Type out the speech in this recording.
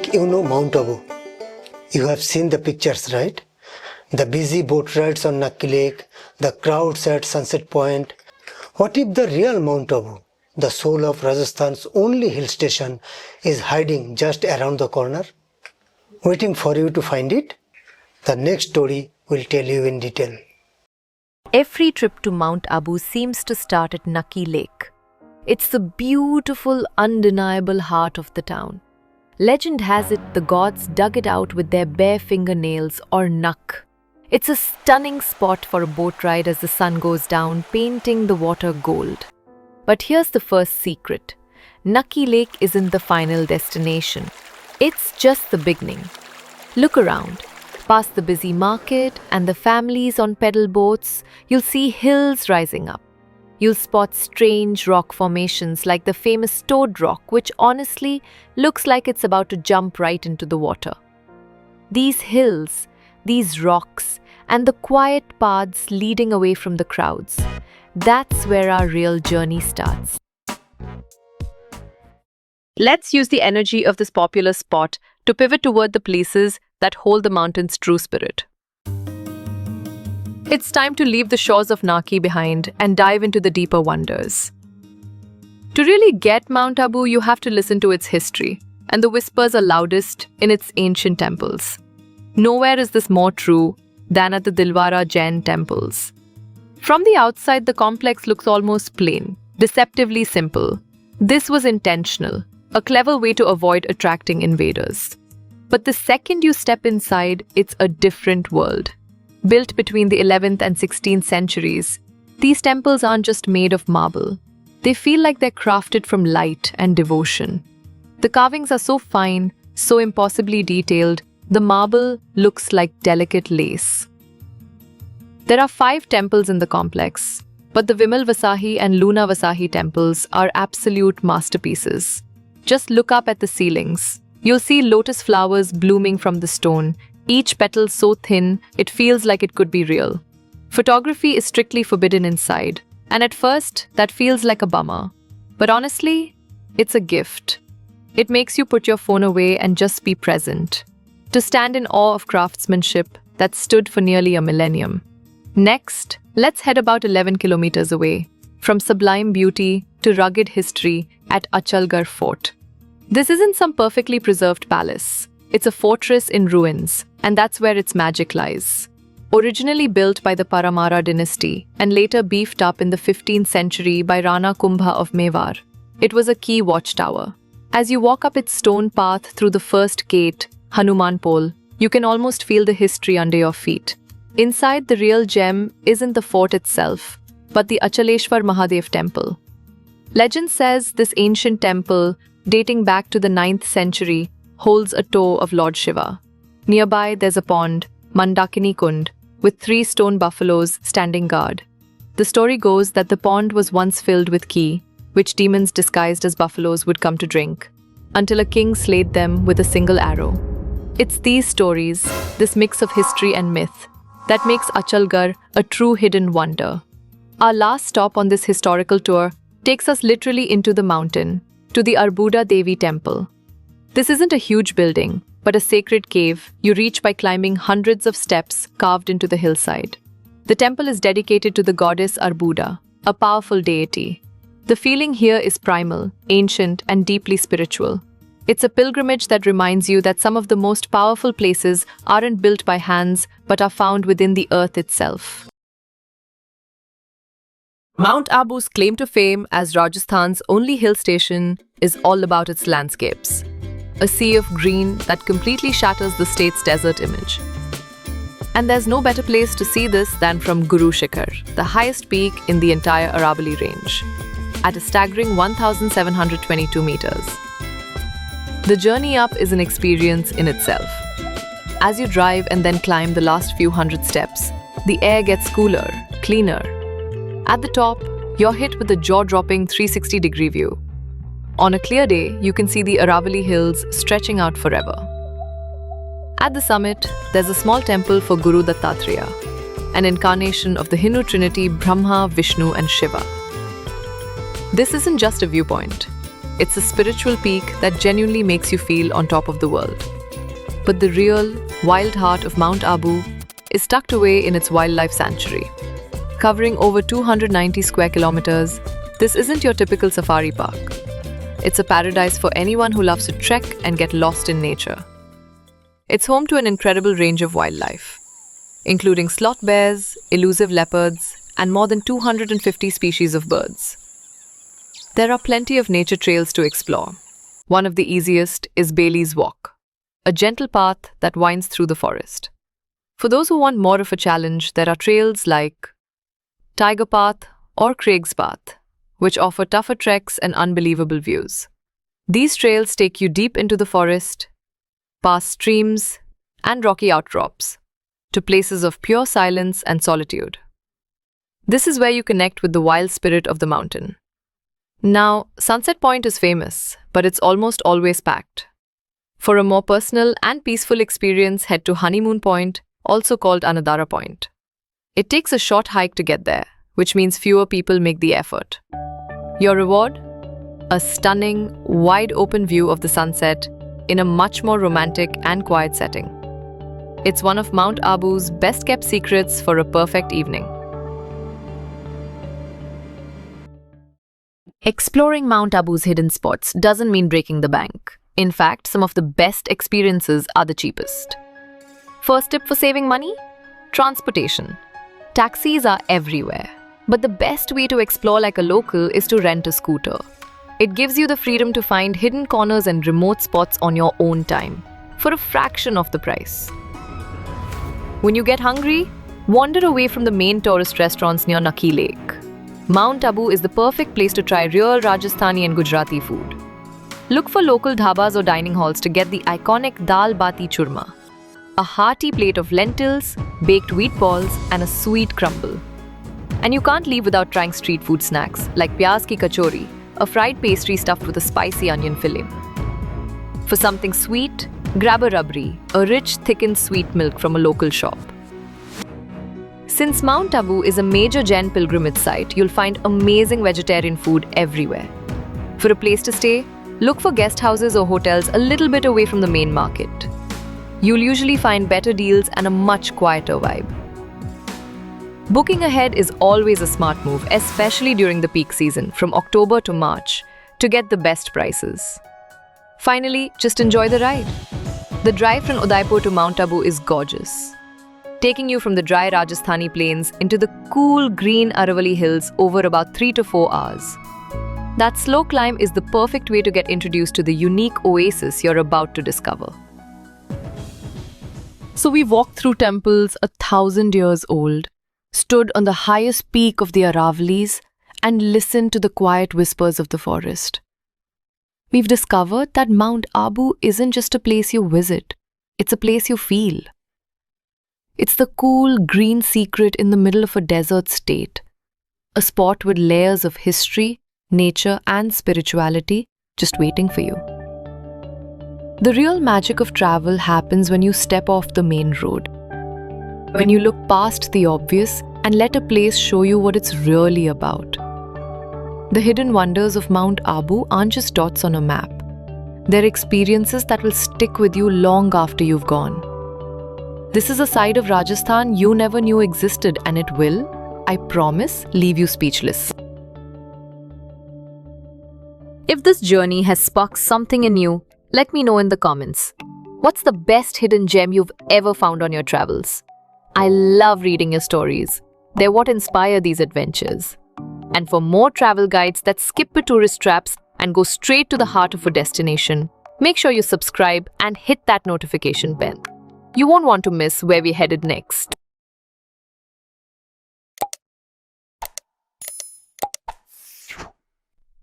think you know Mount Abu. You have seen the pictures, right? The busy boat rides on Nakki Lake, the crowds at Sunset Point. What if the real Mount Abu, the soul of Rajasthan's only hill station, is hiding just around the corner? Waiting for you to find it? The next story will tell you in detail. Every trip to Mount Abu seems to start at Nakki Lake. It's the beautiful, undeniable heart of the town. Legend has it the gods dug it out with their bare fingernails or nak. It's a stunning spot for a boat ride as the sun goes down, painting the water gold. But here's the first secret. Nakki Lake isn't the final destination. It's just the beginning. Look around. Past the busy market and the families on pedal boats, you'll see hills rising up. You'll spot strange rock formations like the famous Toad Rock, which honestly looks like it's about to jump right into the water. These hills, these rocks, and the quiet paths leading away from the crowds, that's where our real journey starts. Let's use the energy of this popular spot to pivot toward the places that hold the mountain's true spirit. It's time to leave the shores of Nakki behind and dive into the deeper wonders. To really get Mount Abu, you have to listen to its history, and the whispers are loudest in its ancient temples. Nowhere is this more true than at the Dilwara Jain temples. From the outside, the complex looks almost plain, deceptively simple. This was intentional, a clever way to avoid attracting invaders. But the second you step inside, it's a different world. Built between the 11th and 16th centuries, these temples aren't just made of marble. They feel like they're crafted from light and devotion. The carvings are so fine, so impossibly detailed, the marble looks like delicate lace. There are 5 temples in the complex, but the Vimal Vasahi and Luna Vasahi temples are absolute masterpieces. Just look up at the ceilings. You'll see lotus flowers blooming from the stone, each petal so thin it feels like it could be real. Photography is strictly forbidden inside, and at first that feels like a bummer. But honestly, it's a gift. It makes you put your phone away and just be present. To stand in awe of craftsmanship that stood for nearly a millennium. Next, let's head about 11 kilometers away, from sublime beauty to rugged history at Achalgarh Fort. This isn't some perfectly preserved palace. It's a fortress in ruins, and that's where its magic lies. Originally built by the Paramara dynasty and later beefed up in the 15th century by Rana Kumbha of Mewar, it was a key watchtower. As you walk up its stone path through the first gate, Hanuman Pole, you can almost feel the history under your feet. Inside, the real gem isn't the fort itself, but the Achaleshwar Mahadev temple. Legend says this ancient temple, dating back to the 9th century, holds a toe of Lord Shiva. Nearby, there's a pond, Mandakini Kund, with 3 stone buffaloes standing guard. The story goes that the pond was once filled with ghee, which demons disguised as buffaloes would come to drink, until a king slayed them with a single arrow. It's these stories, this mix of history and myth, that makes Achalgarh a true hidden wonder. Our last stop on this historical tour takes us literally into the mountain, to the Arbuda Devi temple. This isn't a huge building, but a sacred cave you reach by climbing hundreds of steps carved into the hillside. The temple is dedicated to the goddess Arbuda, a powerful deity. The feeling here is primal, ancient, and deeply spiritual. It's a pilgrimage that reminds you that some of the most powerful places aren't built by hands, but are found within the earth itself. Mount Abu's claim to fame as Rajasthan's only hill station is all about its landscapes. A sea of green that completely shatters the state's desert image. And there's no better place to see this than from Guru Shikhar, the highest peak in the entire Aravalli range, at a staggering 1,722 meters. The journey up is an experience in itself. As you drive and then climb the last few hundred steps, the air gets cooler, cleaner. At the top, you're hit with a jaw-dropping 360-degree view. On a clear day, you can see the Aravalli Hills stretching out forever. At the summit, there's a small temple for Guru Dattatreya, an incarnation of the Hindu trinity Brahma, Vishnu and Shiva. This isn't just a viewpoint. It's a spiritual peak that genuinely makes you feel on top of the world. But the real, wild heart of Mount Abu is tucked away in its wildlife sanctuary. Covering over 290 square kilometers, this isn't your typical safari park. It's a paradise for anyone who loves to trek and get lost in nature. It's home to an incredible range of wildlife, including sloth bears, elusive leopards, and more than 250 species of birds. There are plenty of nature trails to explore. One of the easiest is Bailey's Walk, a gentle path that winds through the forest. For those who want more of a challenge, there are trails like Tiger Path or Craig's Path, which offer tougher treks and unbelievable views. These trails take you deep into the forest, past streams and rocky outcrops, to places of pure silence and solitude. This is where you connect with the wild spirit of the mountain. Now, Sunset Point is famous, but it's almost always packed. For a more personal and peaceful experience, head to Honeymoon Point, also called Anadara Point. It takes a short hike to get there, which means fewer people make the effort. Your reward? A stunning, wide-open view of the sunset in a much more romantic and quiet setting. It's one of Mount Abu's best-kept secrets for a perfect evening. Exploring Mount Abu's hidden spots doesn't mean breaking the bank. In fact, some of the best experiences are the cheapest. First tip for saving money? Transportation. Taxis are everywhere, but the best way to explore like a local is to rent a scooter. It gives you the freedom to find hidden corners and remote spots on your own time, for a fraction of the price. When you get hungry, wander away from the main tourist restaurants near Nakki Lake. Mount Abu is the perfect place to try real Rajasthani and Gujarati food. Look for local dhabas or dining halls to get the iconic dal bati churma, a hearty plate of lentils, baked wheat balls, and a sweet crumble. And you can't leave without trying street food snacks like pyaz ki kachori, a fried pastry stuffed with a spicy onion filling. For something sweet, grab a rabri, a rich, thickened sweet milk from a local shop. Since Mount Abu is a major Jain pilgrimage site, you'll find amazing vegetarian food everywhere. For a place to stay, look for guest houses or hotels a little bit away from the main market. You'll usually find better deals and a much quieter vibe. Booking ahead is always a smart move, especially during the peak season, from October to March, to get the best prices. Finally, just enjoy the ride. The drive from Udaipur to Mount Abu is gorgeous, taking you from the dry Rajasthani plains into the cool green Aravalli Hills over about 3 to 4 hours. That slow climb is the perfect way to get introduced to the unique oasis you're about to discover. So we walked through temples 1,000 years old, stood on the highest peak of the Aravallis, and listened to the quiet whispers of the forest. We've discovered that Mount Abu isn't just a place you visit, it's a place you feel. It's the cool, green secret in the middle of a desert state, a spot with layers of history, nature, and spirituality just waiting for you. The real magic of travel happens when you step off the main road, when you look past the obvious and let a place show you what it's really about. The hidden wonders of Mount Abu aren't just dots on a map. They're experiences that will stick with you long after you've gone. This is a side of Rajasthan you never knew existed, and it will, I promise, leave you speechless. If this journey has sparked something in you, let me know in the comments. What's the best hidden gem you've ever found on your travels? I love reading your stories. They're what inspire these adventures. And for more travel guides that skip the tourist traps and go straight to the heart of a destination, make sure you subscribe and hit that notification bell. You won't want to miss where we're headed next.